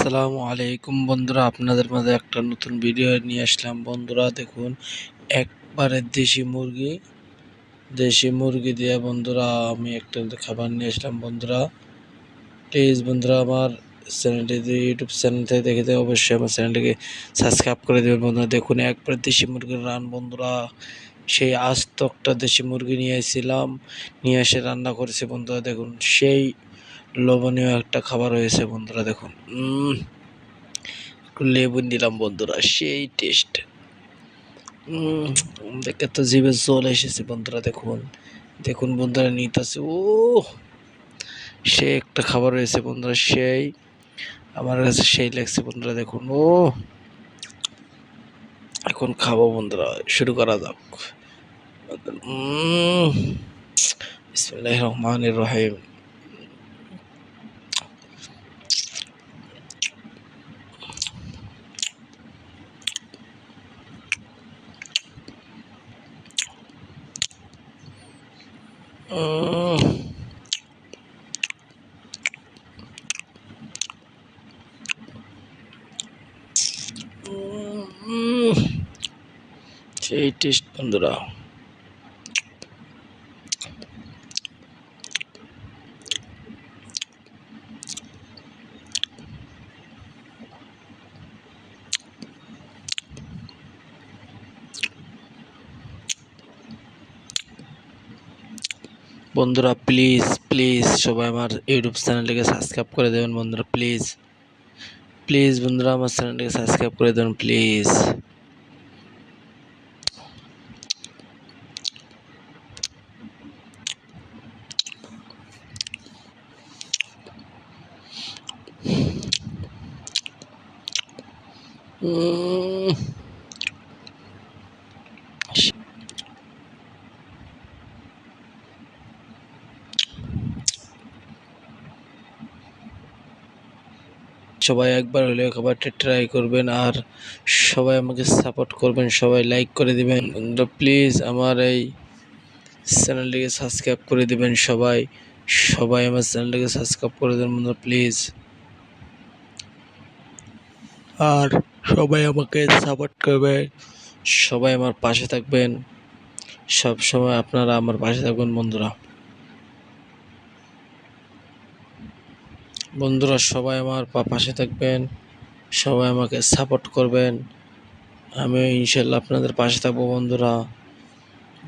আসসালামু আলাইকুম বন্ধুরা, আপনাদের মাঝে একটা নতুন ভিডিও নিয়ে আসলাম। বন্ধুরা দেখুন, একবারে দেশি মুরগি দিয়ে বন্ধুরা আমি একটা খাবার নিয়ে আসলাম। বন্ধুরা প্লিজ বন্ধুরা আমার চ্যানেলটি ইউটিউব চ্যানেল থেকে দেখে অবশ্যই আমার চ্যানেলটিকে সাবস্ক্রাইব করে দেবেন। বন্ধুরা দেখুন, একবারে দেশি মুরগির রান। বন্ধুরা সেই আস্ত একটা দেশি মুরগি নিয়ে এসে রান্না করেছে। বন্ধুরা দেখুন, সেই লোভনীয় একটা খাবার হয়েছে। বন্ধুরা দেখুন, একটু লেবু নিলাম বন্ধুরা, সেই টেস্ট। দেখে তো জিভে জল এসেছে। বন্ধুরা দেখুন দেখুন বন্ধুরা নিতেছে, ও সে একটা খাবার হয়েছে বন্ধুরা, সেই আমার কাছে সেই লাগছে। বন্ধুরা দেখুন, ও এখন খাবো বন্ধুরা, শুরু করা যাক। বিসমিল্লাহির রহমানির রহিম। সেই টেস্ট বন্ধুরা। বন্ধুরা প্লিজ প্লিজ সবাই আমার ইউটিউব চ্যানেলটিকে সাবস্ক্রাইব করে দেবেন। বন্ধুরা প্লিজ প্লিজ বন্ধুরা আমার চ্যানেলটিকে সাবস্ক্রাইব করে দেবেন প্লিজ। সবাই একবার হলেও খাবারটা ট্রাই করবেন, আর সবাই আমাকে সাপোর্ট করবেন, সবাই লাইক করে দিবেন। প্লিজ আমার এই চ্যানেলটিকে সাবস্ক্রাইব করে দিবেন। সবাই সবাই আমার চ্যানেলটিকে সাবস্ক্রাইব করে দেবেন বন্ধুরা প্লিজ, আর সবাই আমাকে সাপোর্ট করবেন, সবাই আমার পাশে থাকবেন, সব সময় আপনারা আমার পাশে থাকবেন। বন্ধুরা সবাই আমার পাশে থাকবেন, সবাই আমাকে সাপোর্ট করবেন, আমি ইনশাল্লাহ আপনাদের পাশে থাকবো।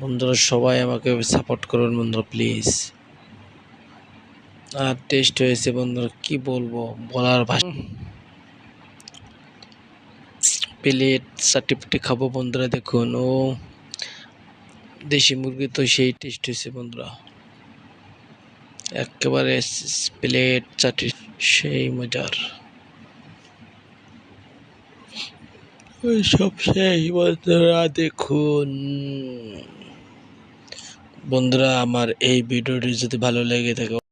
বন্ধুরা সবাই আমাকে সাপোর্ট করবেন বন্ধুরা প্লিজ। আর টেস্ট হয়েছে বন্ধুরা, কি বলবো, বলার ভাষা। প্লেট চাটিপিটি খাবো বন্ধুরা দেখুন, ও দেশি মুরগি তো সেই টেস্ট হয়েছে বন্ধুরা, একেবারে প্লেট চাটি সেই মজার, সব সেই। বন্ধুরা দেখুন, বন্ধুরা আমার এই ভিডিওটি যদি ভালো লেগে থাকে